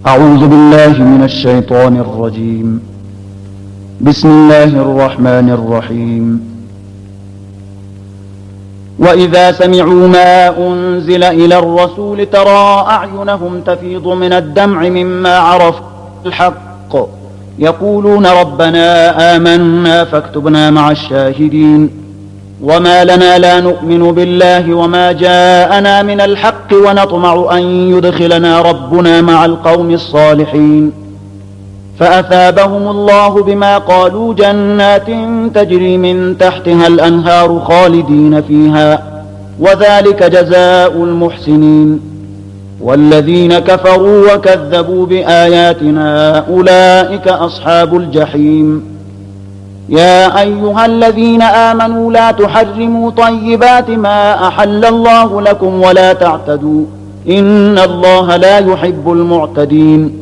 أعوذ بالله من الشيطان الرجيم. بسم الله الرحمن الرحيم. وإذا سمعوا ما أنزل إلى الرسول ترى أعينهم تفيض من الدمع مما عرفوا الحق يقولون ربنا آمنا فاكتبنا مع الشاهدين. وما لنا لا نؤمن بالله وما جاءنا من الحق ونطمع أن يدخلنا ربنا مع القوم الصالحين. فأثابهم الله بما قالوا جنات تجري من تحتها الأنهار خالدين فيها وذلك جزاء المحسنين. والذين كفروا وكذبوا بآياتنا أولئك أصحاب الجحيم. يا أيها الذين آمنوا لا تحرموا طيبات ما أحل الله لكم ولا تعتدوا إن الله لا يحب المعتدين.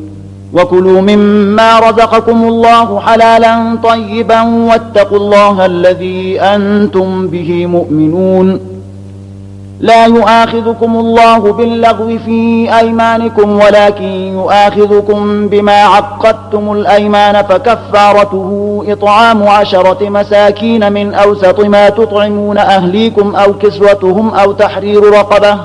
وكلوا مما رزقكم الله حلالا طيبا واتقوا الله الذي أنتم به مؤمنون. لا يؤاخذكم الله باللغو في أيمانكم ولكن يؤاخذكم بما عقدتم الأيمان فكفارته إطعام 10 مساكين من أوسط ما تطعمون أهليكم أو كسوتهم أو تحرير رقبة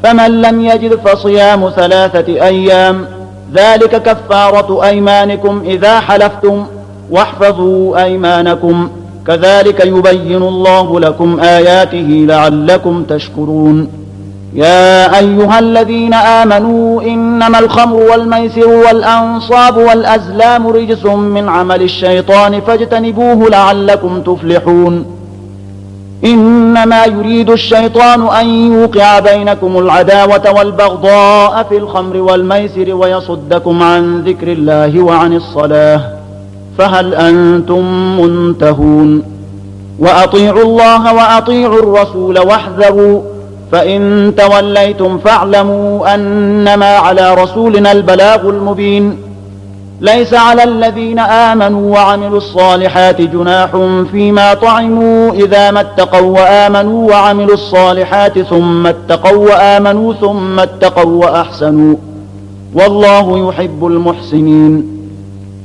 فمن لم يجد فصيام 3 أيام ذلك كفارة أيمانكم إذا حلفتم واحفظوا أيمانكم كذلك يبين الله لكم آياته لعلكم تشكرون. يا أيها الذين آمنوا إنما الخمر والميسر والأنصاب والأزلام رجس من عمل الشيطان فاجتنبوه لعلكم تفلحون. إنما يريد الشيطان أن يوقع بينكم العداوة والبغضاء في الخمر والميسر ويصدكم عن ذكر الله وعن الصلاة فهل أنتم منتهون. وأطيعوا الله وأطيعوا الرسول واحذروا فإن توليتم فاعلموا أنما على رسولنا البلاغ المبين. ليس على الذين آمنوا وعملوا الصالحات جناح فيما طعموا إذا ما اتقوا وآمنوا وعملوا الصالحات ثم اتقوا وآمنوا ثم اتقوا وأحسنوا والله يحب المحسنين.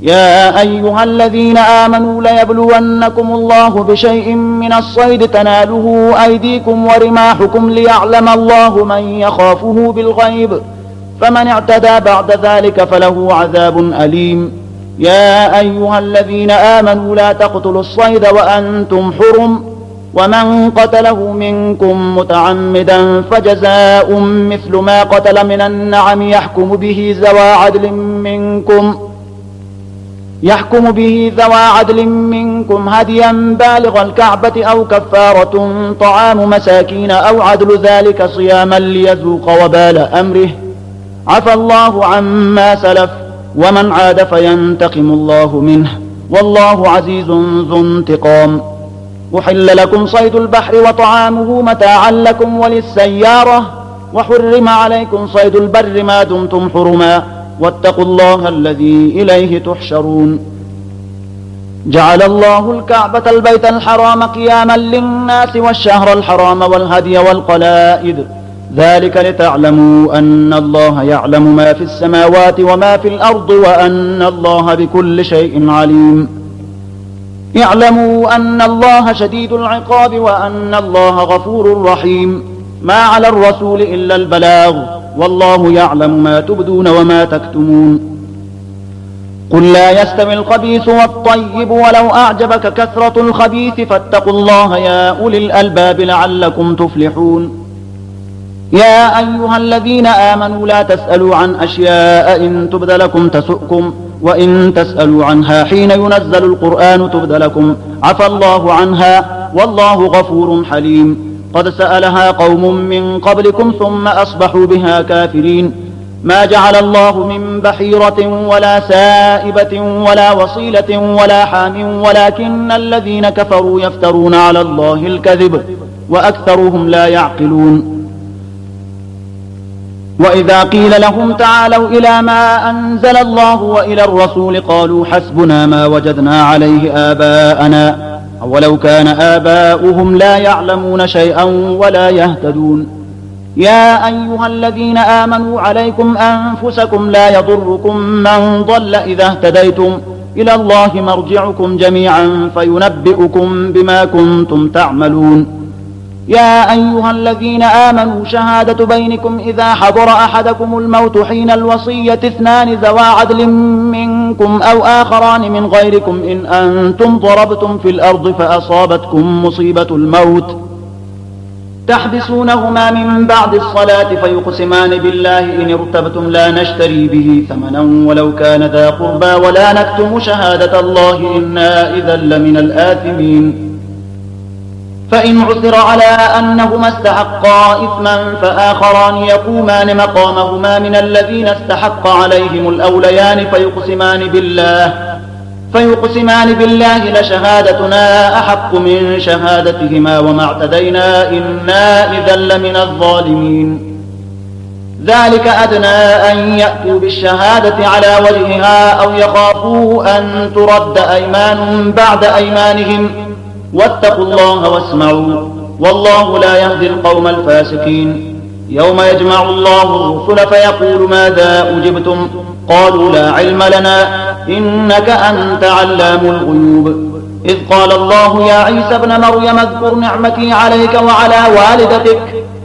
يا أيها الذين آمنوا ليبلونكم الله بشيء من الصيد تناله أيديكم ورماحكم ليعلم الله من يخافه بالغيب فمن اعتدى بعد ذلك فله عذاب أليم. يا أيها الذين آمنوا لا تقتلوا الصيد وأنتم حرم ومن قتله منكم متعمدا فجزاء مثل ما قتل من النعم يحكم به ذوى عدل منكم هديا بالغ الكعبة أو كفارة طعام مساكين أو عدل ذلك صياما ليذوق وبال أمره عفى الله عما سلف ومن عاد فينتقم الله منه والله عزيز ذو انتقام. أحل لكم صيد البحر وطعامه متاعا لكم وللسيارة وحرم عليكم صيد البر ما دمتم حرما واتقوا الله الذي إليه تحشرون. جعل الله الكعبة البيت الحرام قياما للناس والشهر الحرام والهدي والقلائد ذلك لتعلموا أن الله يعلم ما في السماوات وما في الأرض وأن الله بكل شيء عليم. اعلموا أن الله شديد العقاب وأن الله غفور رحيم. ما على الرسول إلا البلاغ والله يعلم ما تبدون وما تكتمون. قل لا يستوي الخبيث والطيب ولو أعجبك كثرة الخبيث فاتقوا الله يا أولي الألباب لعلكم تفلحون. يا أيها الذين آمنوا لا تسألوا عن أشياء إن تبد لكم تسؤكم وإن تسألوا عنها حين ينزل القرآن تبد لكم عفى الله عنها والله غفور حليم. قد سألها قوم من قبلكم ثم أصبحوا بها كافرين. ما جعل الله من بحيرة ولا سائبة ولا وصيلة ولا حام ولكن الذين كفروا يفترون على الله الكذب وأكثرهم لا يعقلون. وإذا قيل لهم تعالوا إلى ما أنزل الله وإلى الرسول قالوا حسبنا ما وجدنا عليه آباءنا أولو كان آباؤهم لا يعلمون شيئا ولا يهتدون. يا أيها الذين آمنوا عليكم أنفسكم لا يضركم من ضل إذا اهتديتم إلى الله مرجعكم جميعا فينبئكم بما كنتم تعملون. يا أيها الذين آمنوا شهادة بينكم إذا حضر أحدكم الموت حين الوصية اثنان ذوى عدل منكم أو آخران من غيركم إن أنتم ضربتم في الأرض فأصابتكم مصيبة الموت تحبسونهما من بعد الصلاة فيقسمان بالله إن ارتبتم لا نشتري به ثمنا ولو كان ذا قربى ولا نكتم شهادة الله إنا إذا لمن الآثمين. فإن عثر على أنهما استحقا إثما فآخران يقومان مقامهما من الذين استحق عليهم الأوليان فيقسمان بالله لشهادتنا أحق من شهادتهما وما اعتدينا إنا إذا لمن الظالمين. ذلك أدنى أن يأتوا بالشهادة على وجهها أو يخافوا أن ترد أيمان بعد أيمانهم واتقوا الله واسمعوا والله لا يهدي القوم الفاسقين. يوم يجمع الله الرسل فيقول ماذا أجبتم قالوا لا علم لنا إنك أنت علام الغيوب. إذ قال الله يا عيسى ابن مريم اذكر نعمتي عليك وعلى والدتك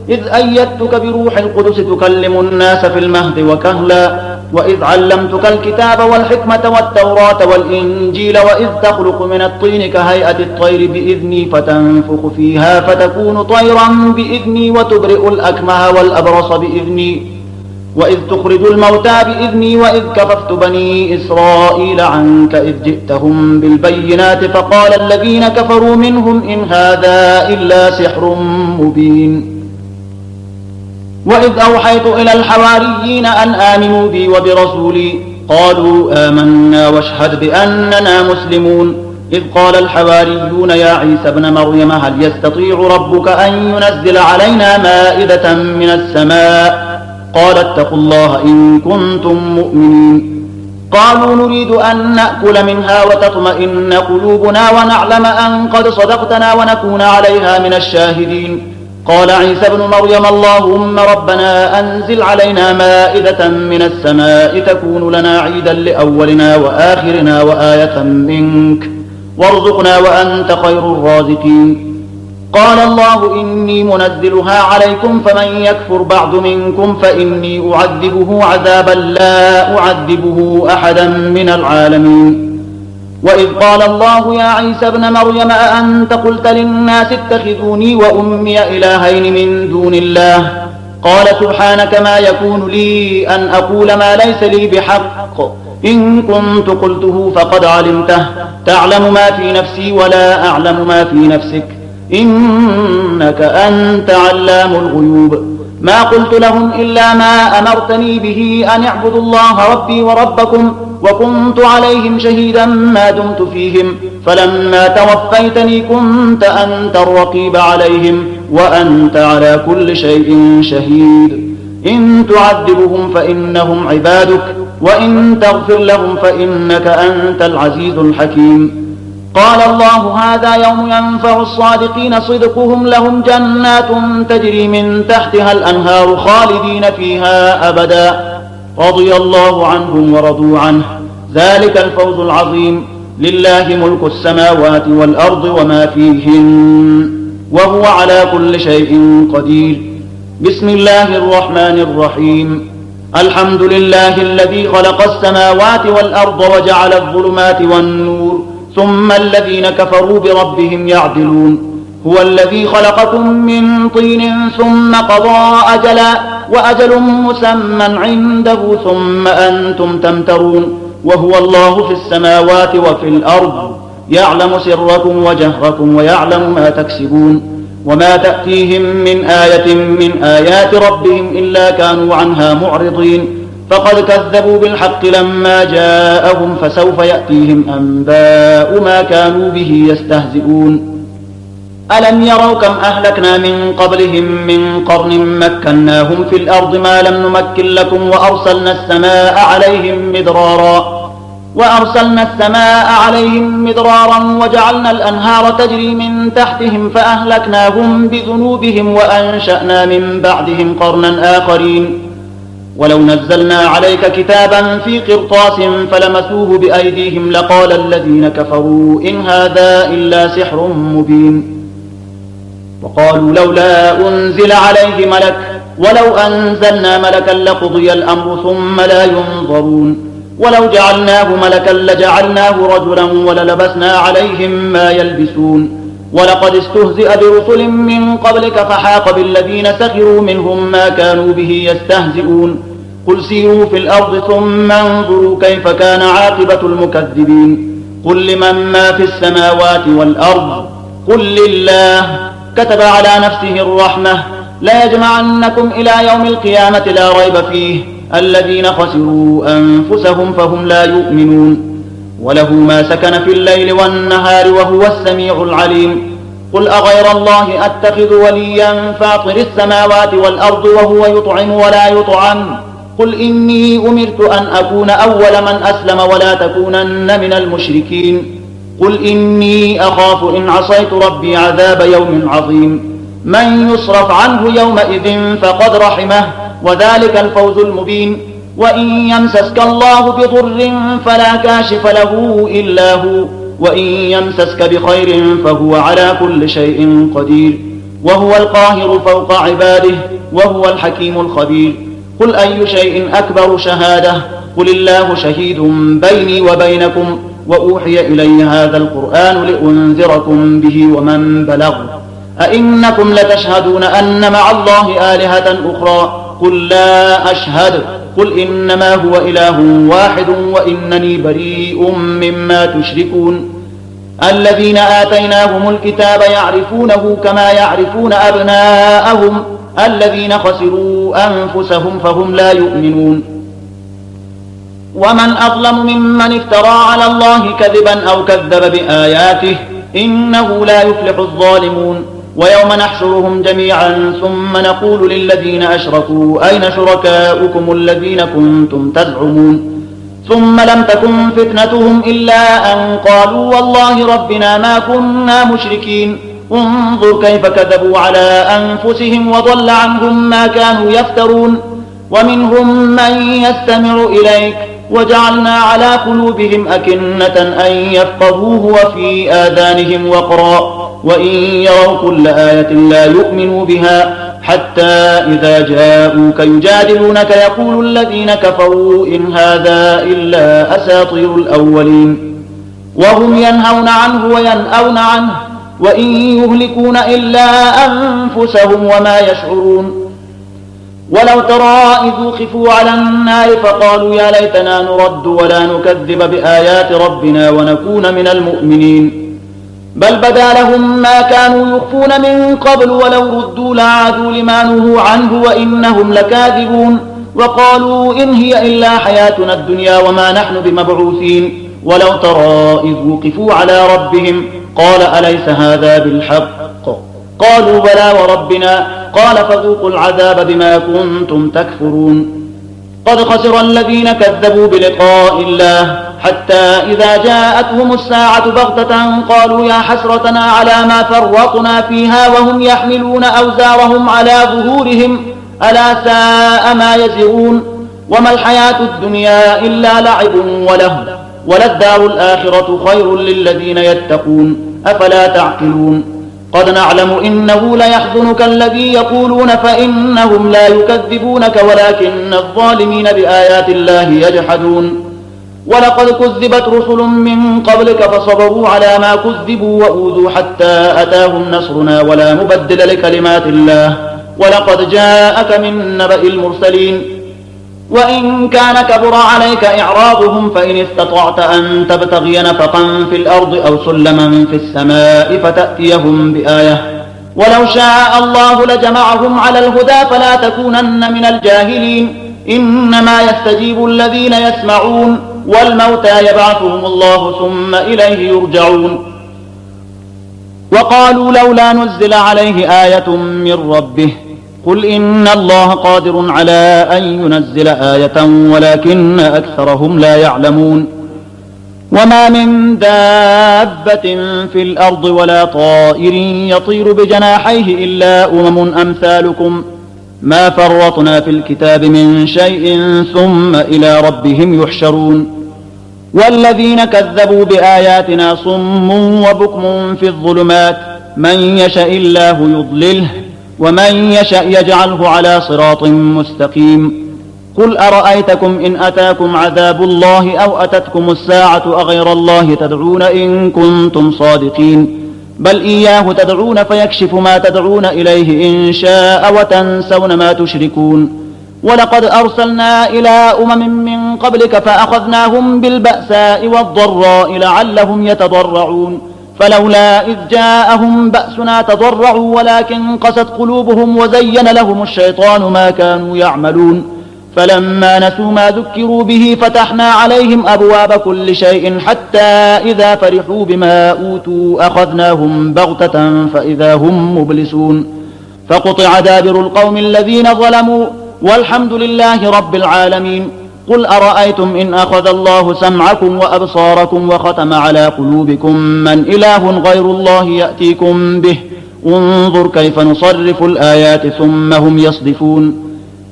إذ أيدتك بروح القدس تكلم الناس في المهد وكهلا وإذ علمتك الكتاب والحكمة والتوراة والإنجيل وإذ تخلق من الطين كهيئة الطير بإذني فتنفخ فيها فتكون طيرا بإذني وتبرئ الأكمه والأبرص بإذني وإذ تخرج الموتى بإذني وإذ كففت بني إسرائيل عنك إذ جئتهم بالبينات فقال الذين كفروا منهم إن هذا إلا سحر مبين. وإذ أوحيت إلى الحواريين أن آمنوا بي وبرسولي قالوا آمنا واشهد بأننا مسلمون. إذ قال الحواريون يا عيسى ابن مريم هل يستطيع ربك أن ينزل علينا مائدة من السماء قال اتقوا الله إن كنتم مؤمنين. قالوا نريد أن نأكل منها وتطمئن قلوبنا ونعلم أن قد صدقتنا ونكون عليها من الشاهدين. قال عيسى ابن مريم اللهم ربنا أنزل علينا مائدة من السماء تكون لنا عيدا لأولنا وآخرنا وآية منك وارزقنا وأنت خير الرازقين. قال الله إني منزلها عليكم فمن يكفر بعد منكم فإني أعذبه عذابا لا أعذبه أحدا من العالمين. وإذ قال الله يا عيسى ابن مريم أأنت قلت للناس اتخذوني وأمي إلهين من دون الله قال سبحانك ما يكون لي أن أقول ما ليس لي بحق إن كنت قلته فقد علمته تعلم ما في نفسي ولا أعلم ما في نفسك إنك أنت علام الغيوب. ما قلت لهم إلا ما أمرتني به أن اعبدوا الله ربي وربكم وكنت عليهم شهيدا ما دمت فيهم فلما توفيتني كنت أنت الرقيب عليهم وأنت على كل شيء شهيد. إن تعذبهم فإنهم عبادك وإن تغفر لهم فإنك أنت العزيز الحكيم. قال الله هذا يوم ينفع الصادقين صدقهم لهم جنات تجري من تحتها الأنهار خالدين فيها أبدا رضي الله عنهم ورضوا عنه ذلك الفوز العظيم. لله ملك السماوات والأرض وما فيهن وهو على كل شيء قدير. بسم الله الرحمن الرحيم. الحمد لله الذي خلق السماوات والأرض وجعل الظلمات والنور ثم الذين كفروا بربهم يعدلون. هو الذي خلقكم من طين ثم قضى أجلا وأجل مسمى عنده ثم أنتم تمترون. وهو الله في السماوات وفي الأرض يعلم سركم وجهركم ويعلم ما تكسبون. وما تأتيهم من آية من آيات ربهم إلا كانوا عنها معرضين. فقد كذبوا بالحق لما جاءهم فسوف يأتيهم أنباء ما كانوا به يستهزئون. ألم يروا كم أهلكنا من قبلهم من قرن مكناهم في الأرض ما لم نمكن لكم وأرسلنا السماء عليهم مدرارا وأرسلنا السماء عليهم مدرارا وجعلنا الأنهار تجري من تحتهم فأهلكناهم بذنوبهم وأنشأنا من بعدهم قرنا آخرين ولو نزلنا عليك كتابا في قرطاس فلمسوه بأيديهم لقال الذين كفروا إن هذا إلا سحر مبين وقالوا لولا أنزل عليه ملك ولو أنزلنا ملكا لقضي الأمر ثم لا ينظرون ولو جعلناه ملكا لجعلناه رجلا وللبسنا عليهم ما يلبسون ولقد استهزئ برسل من قبلك فحاق بالذين سخروا منهم ما كانوا به يستهزئون قل سيروا في الأرض ثم انظروا كيف كان عاقبة المكذبين قل لمن ما في السماوات والأرض قل لله كتب على نفسه الرحمة لا يجمعنكم إلى يوم القيامة لا ريب فيه الذين خسروا أنفسهم فهم لا يؤمنون وله ما سكن في الليل والنهار وهو السميع العليم قل أغير الله أتخذ وليا فاطر السماوات والأرض وهو يطعم ولا يطعم قل إني أمرت أن أكون أول من أسلم ولا تكونن من المشركين قل إني أخاف إن عصيت ربي عذاب يوم عظيم من يصرف عنه يومئذ فقد رحمه وذلك الفوز المبين وإن يمسسك الله بضر فلا كاشف له إلا هو وإن يمسسك بخير فهو على كل شيء قدير وهو القاهر فوق عباده وهو الحكيم الخبير قل أي شيء أكبر شهادة قل الله شهيد بيني وبينكم وأوحي إلي هذا القرآن لأنذركم به ومن بلغ أئنكم لتشهدون أن مع الله آلهة أخرى قل لا أشهد قل إنما هو إله واحد وإنني بريء مما تشركون الذين آتيناهم الكتاب يعرفونه كما يعرفون أبناءهم الذين خسروا أنفسهم فهم لا يؤمنون ومن أظلم ممن افترى على الله كذبا أو كذب بآياته إنه لا يفلح الظالمون ويوم نحشرهم جميعا ثم نقول للذين أشركوا أين شركاؤكم الذين كنتم تزعمون ثم لم تكن فتنتهم إلا أن قالوا والله ربنا ما كنا مشركين انظر كيف كذبوا على أنفسهم وضل عنهم ما كانوا يفترون ومنهم من يستمع إليك وجعلنا على قلوبهم أكنة أن يفقهوه وفي آذانهم وقرا وإن يروا كل آية لا يؤمنوا بها حتى إذا جاءوك يجادلونك يقول الذين كفروا إن هذا إلا أساطير الأولين وهم ينهون عنه وينأون عنه وإن يهلكون إلا أنفسهم وما يشعرون ولو ترى إذ وقفوا على النار فقالوا يا ليتنا نرد ولا نكذب بآيات ربنا ونكون من المؤمنين بل بدا لهم ما كانوا يخفون من قبل ولو ردوا لعادوا لما نهوا عنه وإنهم لكاذبون وقالوا إن هي إلا حياتنا الدنيا وما نحن بمبعوثين ولو ترى إذ وقفوا على ربهم قال أليس هذا بالحق قالوا بلى وربنا قال فذوقوا العذاب بما كنتم تكفرون قد خسر الذين كذبوا بلقاء الله حتى إذا جاءتهم الساعة بغتة قالوا يا حسرتنا على ما فرطنا فيها وهم يحملون أوزارهم على ظهورهم ألا ساء ما يزرون وما الحياة الدنيا إلا لعب ولهو وللدار الآخرة خير للذين يتقون أفلا تعقلون قد نعلم إنه ليحزنك الذي يقولون فإنهم لا يكذبونك ولكن الظالمين بآيات الله يجحدون ولقد كذبت رسل من قبلك فصبروا على ما كذبوا وأوذوا حتى أتاهم نصرنا ولا مبدل لكلمات الله ولقد جاءك من نبأ المرسلين وإن كان كبر عليك إعراضهم فإن استطعت أن تبتغي نفقا في الأرض أو سلما في السماء فتأتيهم بآية ولو شاء الله لجمعهم على الهدى فلا تكونن من الجاهلين إنما يستجيب الذين يسمعون والموتى يبعثهم الله ثم إليه يرجعون وقالوا لولا نزل عليه آية من ربه قل إن الله قادر على أن ينزل آية ولكن أكثرهم لا يعلمون وما من دابة في الأرض ولا طائر يطير بجناحيه إلا أمثالكم ما فرطنا في الكتاب من شيء ثم إلى ربهم يحشرون والذين كذبوا بآياتنا صم وبكم في الظلمات من يشاء الله يضلله ومن يشاء يجعله على صراط مستقيم قل أرأيتكم إن أتاكم عذاب الله أو أتتكم الساعة أغير الله تدعون إن كنتم صادقين بل إياه تدعون فيكشف ما تدعون إليه إن شاء وتنسون ما تشركون ولقد أرسلنا إلى من قبلك فأخذناهم بالبأساء والضراء لعلهم يتضرعون فلولا إذ جاءهم بأسنا تضرعوا ولكن قست قلوبهم وزين لهم الشيطان ما كانوا يعملون فلما نسوا ما ذكروا به فتحنا عليهم أبواب كل شيء حتى إذا فرحوا بما أوتوا أخذناهم بغتة فإذا هم مبلسون فقطع دابر القوم الذين ظلموا والحمد لله رب العالمين قل أرأيتم إن أخذ الله سمعكم وأبصاركم وختم على قلوبكم من إله غير الله يأتيكم به انظر كيف نصرف الآيات ثم هم يصدفون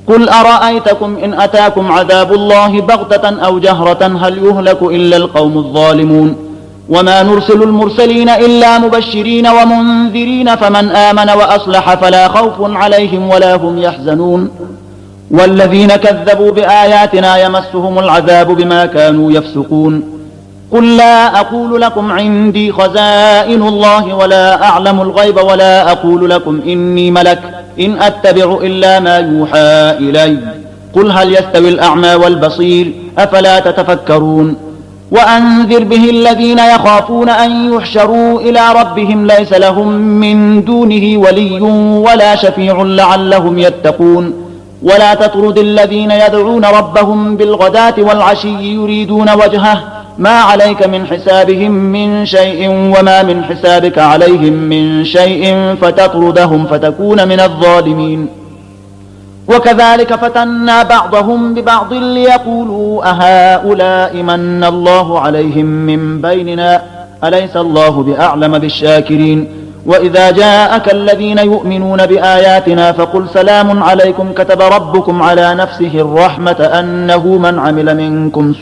قل أرأيتكم إن أتاكم عذاب الله بغتة أو جهرة هل يهلك إلا القوم الظالمون وما نرسل المرسلين إلا مبشرين ومنذرين فمن آمن وأصلح فلا خوف عليهم ولا هم يحزنون والذين كذبوا بآياتنا يمسهم العذاب بما كانوا يفسقون قل لا أقول لكم عندي خزائن الله ولا أعلم الغيب ولا أقول لكم إني ملك إن أتبع إلا ما يوحى إلي قل هل يستوي الأعمى والبصير أفلا تتفكرون وأنذر به الذين يخافون أن يحشروا إلى ربهم ليس لهم من دونه ولي ولا شفيع لعلهم يتقون ولا تطرد الذين يدعون ربهم بالغداة والعشي يريدون وجهه ما عليك من حسابهم من شيء وما من حسابك عليهم من شيء فتطردهم فتكون من الظالمين وكذلك فتنا بعضهم ببعض ليقولوا أهؤلاء من الله عليهم من بيننا أليس الله بأعلم بالشاكرين وإذا جاءك الذين يؤمنون بآياتنا فقل سلام عليكم كتب ربكم على نفسه الرحمة أنه من عمل منكم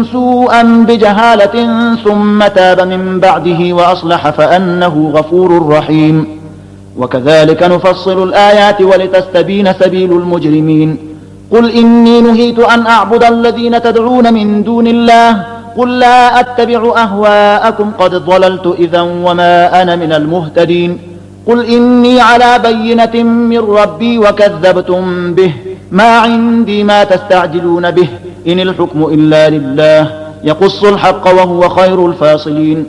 سوءا بجهالة ثم تاب من بعده وأصلح فأنه غفور رحيم وكذلك نفصل الآيات ولتستبين سبيل المجرمين قل إني نهيت أن أعبد الذين تدعون من دون الله قل لا أتبع أهواءكم قد ضللت إذا وما أنا من المهتدين قل إني على بينة من ربي وكذبتم به ما عندي ما تستعجلون به إن الحكم إلا لله يقص الحق وهو خير الفاصلين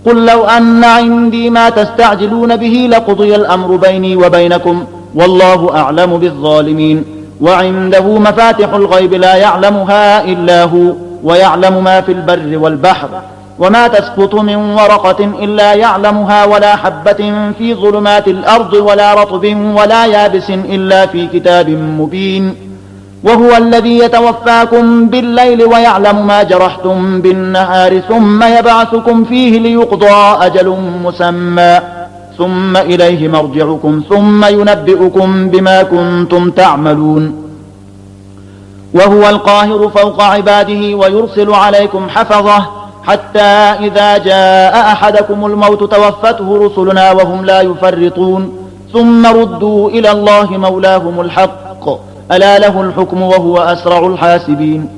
قل لو أن عندي ما تستعجلون به لقضي الأمر بيني وبينكم والله أعلم بالظالمين وعنده مفاتح الغيب لا يعلمها إلا هو ويعلم ما في البر والبحر وما تسقط من ورقة إلا يعلمها ولا حبة في ظلمات الأرض ولا رطب ولا يابس إلا في كتاب مبين وهو الذي يتوفاكم بالليل ويعلم ما جرحتم بالنهار ثم يبعثكم فيه ليقضى أجل مسمى ثم إليه مرجعكم ثم ينبئكم بما كنتم تعملون وهو القاهر فوق عباده ويرسل عليكم حفظه حتى إذا جاء أحدكم الموت توفته رسلنا وهم لا يفرطون ثم ردوا إلى الله مولاهم الحق ألا له الحكم وهو أسرع الحاسبين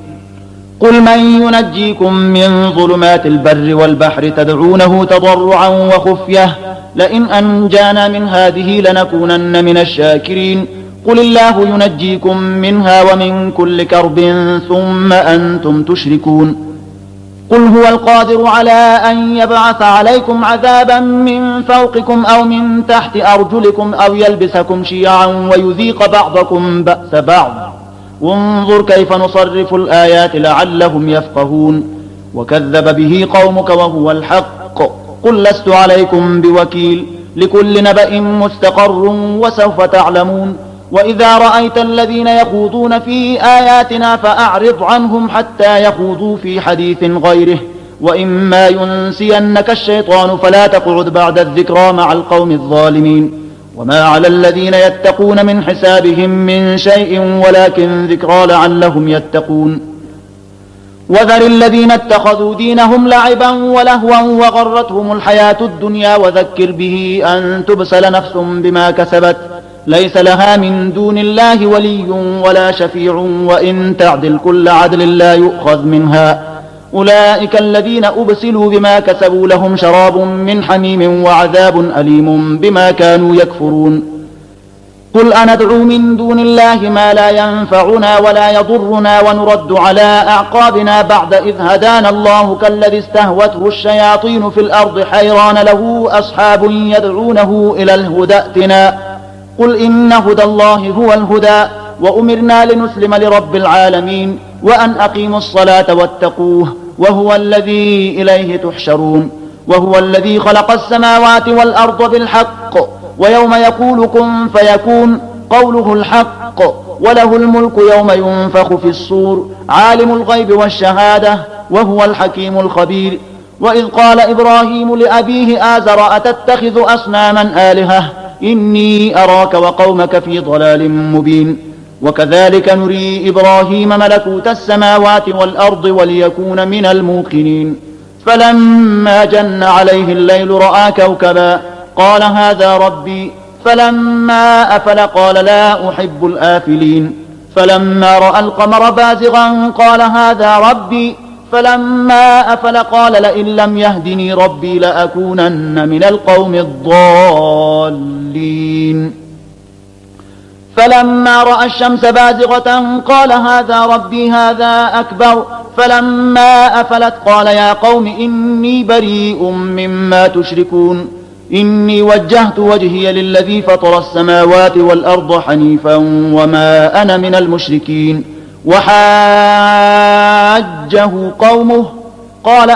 قل من ينجيكم من ظلمات البر والبحر تدعونه تضرعا وخفية لئن أنجانا من هذه لنكونن من الشاكرين قل الله ينجيكم منها ومن كل كرب ثم أنتم تشركون قل هو القادر على أن يبعث عليكم عذابا من فوقكم أو من تحت أرجلكم أو يلبسكم شيعا ويذيق بعضكم بأس بعض وانظر كيف نصرف الآيات لعلهم يفقهون وكذب به قومك وهو الحق قل لست عليكم بوكيل لكل نبأ مستقر وسوف تعلمون وإذا رأيت الذين يخوضون في آياتنا فأعرض عنهم حتى يخوضوا في حديث غيره، وإما ينسينك الشيطان فلا تقعد بعد الذكرى مع القوم الظالمين. وما على الذين يتقون من حسابهم من شيء ولكن ذكرى لعلهم يتقون. وذر الذين اتخذوا دينهم لعبا ولهوا وغرتهم الحياة الدنيا وذكر به أن تبسل نفس بما كسبت ليس لها من دون الله ولي ولا شفيع وإن تعدل كل عدل لا يؤخذ منها. أولئك الذين أبسلوا بما كسبوا لهم شراب من حميم وعذاب أليم بما كانوا يكفرون. قل أندعو من دون الله ما لا ينفعنا ولا يضرنا ونرد على أعقابنا بعد إذ هدانا الله كالذي استهوته الشياطين في الأرض حيران له أصحاب يدعونه إلى الهدى ائتنا. قل إن هدى الله هو الهدى وأمرنا لنسلم لرب العالمين وأن أقيموا الصلاة واتقوه وهو الذي إليه تحشرون. وهو الذي خلق السماوات والأرض بالحق ويوم يقول كن فيكون قوله الحق وله الملك يوم ينفخ في الصور عالم الغيب والشهادة وهو الحكيم الخبير. وإذ قال إبراهيم لأبيه آزر أتتخذ أصناما آلهة إني أراك وقومك في ضلال مبين. وكذلك نري إبراهيم ملكوت السماوات والأرض وليكون من الموقنين. فلما جن عليه الليل رأى كوكبا قال هذا ربي فلما أفل قال لا أحب الآفلين. فلما رأى القمر بازغا قال هذا ربي فلما أفل قال لئن لم يهدني ربي لأكونن من القوم الضالين. فلما رأى الشمس بازغة قال هذا ربي هذا أكبر. فلما أفلت قال يا قوم إني بريء مما تشركون إني وجهت وجهي للذي فطر السماوات والأرض حنيفا وما أنا من المشركين. وحاجه قومه قال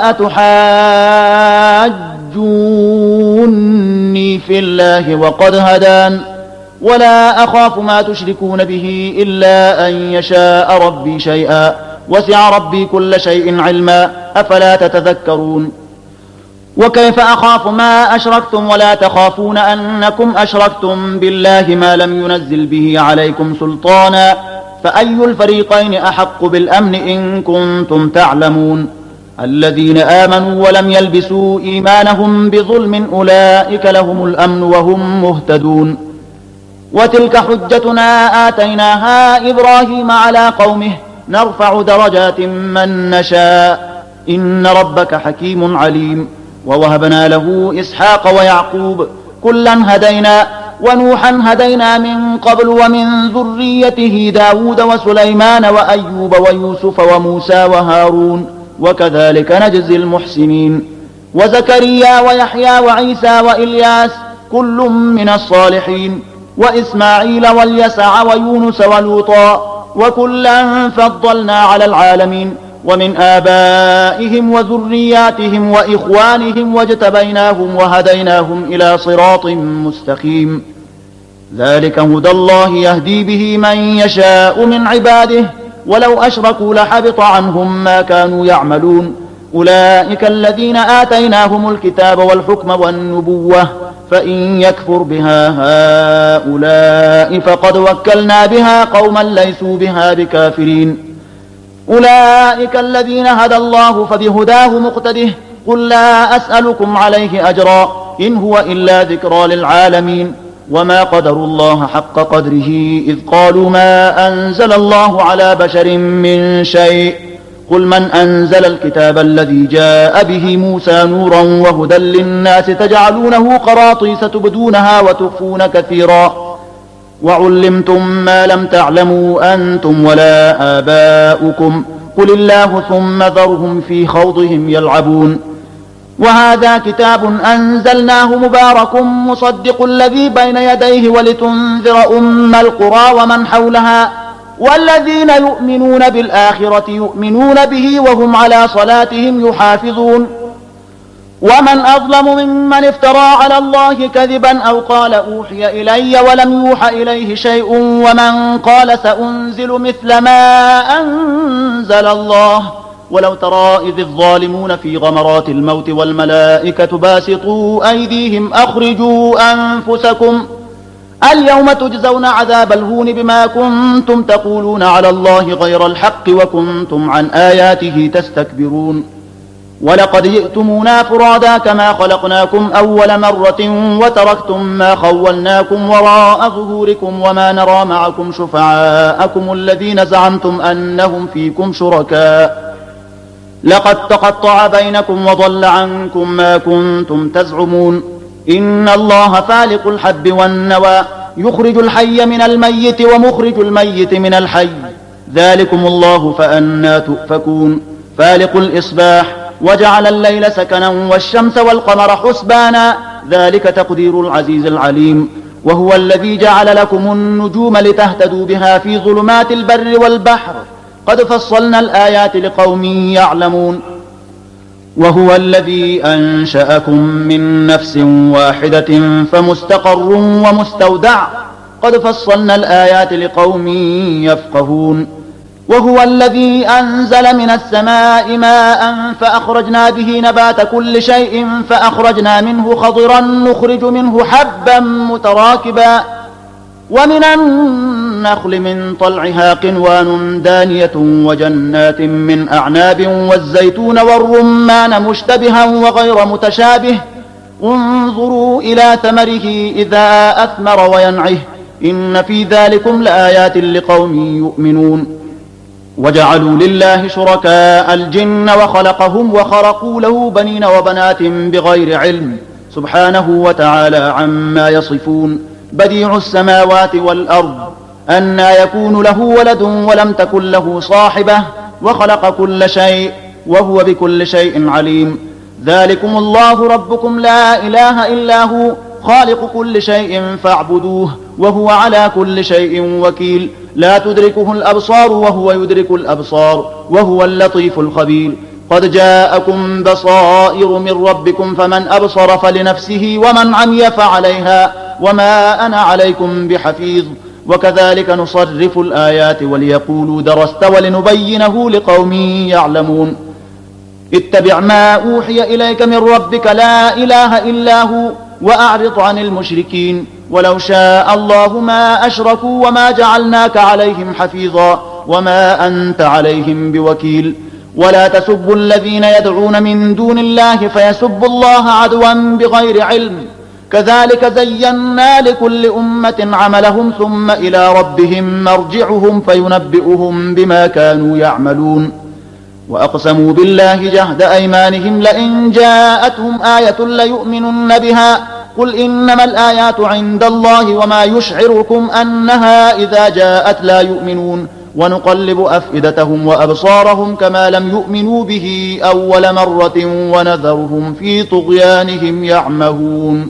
أتحاجوني في الله وقد هدان ولا أخاف ما تشركون به إلا أن يشاء ربي شيئا وسع ربي كل شيء علما أفلا تتذكرون. وكيف أخاف ما أشركتم ولا تخافون أنكم أشركتم بالله ما لم ينزل به عليكم سلطانا فأي الفريقين أحق بالأمن إن كنتم تعلمون. الذين آمنوا ولم يلبسوا إيمانهم بظلم أولئك لهم الأمن وهم مهتدون. وتلك حجتنا آتيناها إبراهيم على قومه نرفع درجات من نشاء إن ربك حكيم عليم. ووهبنا له إسحاق ويعقوب كلا هدينا ونوحا هدينا من قبل ومن ذريته داود وسليمان وأيوب ويوسف وموسى وهارون وكذلك نجزي المحسنين. وزكريا ويحيى وعيسى وإلياس كل من الصالحين وإسماعيل واليسع ويونس ولوطا وكلا فضلنا على العالمين. ومن آبائهم وذرياتهم وإخوانهم واجتبيناهم وهديناهم إلى صراط مستقيم. ذلك هدى الله يهدي به من يشاء من عباده ولو أشركوا لحبط عنهم ما كانوا يعملون. أولئك الذين آتيناهم الكتاب والحكم والنبوة فإن يكفر بها هؤلاء فقد وكلنا بها قوما ليسوا بها بكافرين. أولئك الذين هدى الله فبهداه مقتده قل لا أسألكم عليه أجرا إن هو إلا ذكرى للعالمين. وما قدروا الله حق قدره إذ قالوا ما أنزل الله على بشر من شيء قل من أنزل الكتاب الذي جاء به موسى نورا وهدى للناس تجعلونه قراطيس تبدونها وتخفون كثيرا وعلمتم ما لم تعلموا أنتم ولا آباؤكم قل الله ثم ذرهم في خوضهم يلعبون. وهذا كتاب أنزلناه مبارك مصدق الذي بين يديه ولتنذر أم القرى ومن حولها والذين يؤمنون بالآخرة يؤمنون به وهم على صلاتهم يحافظون. ومن أظلم ممن افترى على الله كذبا أو قال أوحي إلي ولم يوحى إليه شيء ومن قال سأنزل مثل ما أنزل الله ولو ترى إذ الظالمون في غمرات الموت والملائكة باسطوا أيديهم أخرجوا أنفسكم اليوم تجزون عذاب الهون بما كنتم تقولون على الله غير الحق وكنتم عن آياته تستكبرون ولقد جئتمونا فرادا كما خلقناكم أول مرة وتركتم ما خولناكم وراء ظهوركم وما نرى معكم شفعاءكم الذين زعمتم أنهم فيكم شركاء لقد تقطع بينكم وضل عنكم ما كنتم تزعمون إن الله فالق الحب والنوى يخرج الحي من الميت ومخرج الميت من الحي ذلكم الله فأنى تؤفكون فالق الإصباح وجعل الليل سكنا والشمس والقمر حسبانا ذلك تقدير العزيز العليم وهو الذي جعل لكم النجوم لتهتدوا بها في ظلمات البر والبحر قد فصلنا الآيات لقوم يعلمون وهو الذي أنشأكم من نفس واحدة فمستقر ومستودع قد فصلنا الآيات لقوم يفقهون وهو الذي أنزل من السماء ماء فأخرجنا به نبات كل شيء فأخرجنا منه خضرا نخرج منه حبا متراكبا ومن النخل من طلعها قنوان دانية وجنات من أعناب والزيتون والرمان مشتبها وغير متشابه انظروا إلى ثمره إذا أثمر وينعه إن في ذلكم لآيات لقوم يؤمنون وجعلوا لله شركاء الجن وخلقهم وخرقوا له بنين وبنات بغير علم سبحانه وتعالى عما يصفون بديع السماوات والأرض أنى يكون له ولد ولم تكن له صاحبة وخلق كل شيء وهو بكل شيء عليم ذلكم الله ربكم لا إله إلا هو خالق كل شيء فاعبدوه وهو على كل شيء وكيل لا تدركه الأبصار وهو يدرك الأبصار وهو اللطيف الخبير قد جاءكم بصائر من ربكم فمن أبصر فلنفسه ومن عمي فعليها وما أنا عليكم بحفيظ وكذلك نصرف الآيات وليقولوا درست ولنبينه لقوم يعلمون اتبع ما أوحي إليك من ربك لا إله إلا هو وأعرض عن المشركين ولو شاء الله ما أشركوا وما جعلناك عليهم حفيظا وما أنت عليهم بوكيل ولا تسبوا الذين يدعون من دون الله فيسبوا الله عدوا بغير علم كذلك زينا لكل أمة عملهم ثم إلى ربهم مرجعهم فينبئهم بما كانوا يعملون وأقسموا بالله جهد أيمانهم لئن جاءتهم آية ليؤمنن بها قل إنما الآيات عند الله وما يشعركم أنها إذا جاءت لا يؤمنون ونقلب أفئدتهم وأبصارهم كما لم يؤمنوا به أول مرة ونذرهم في طغيانهم يعمهون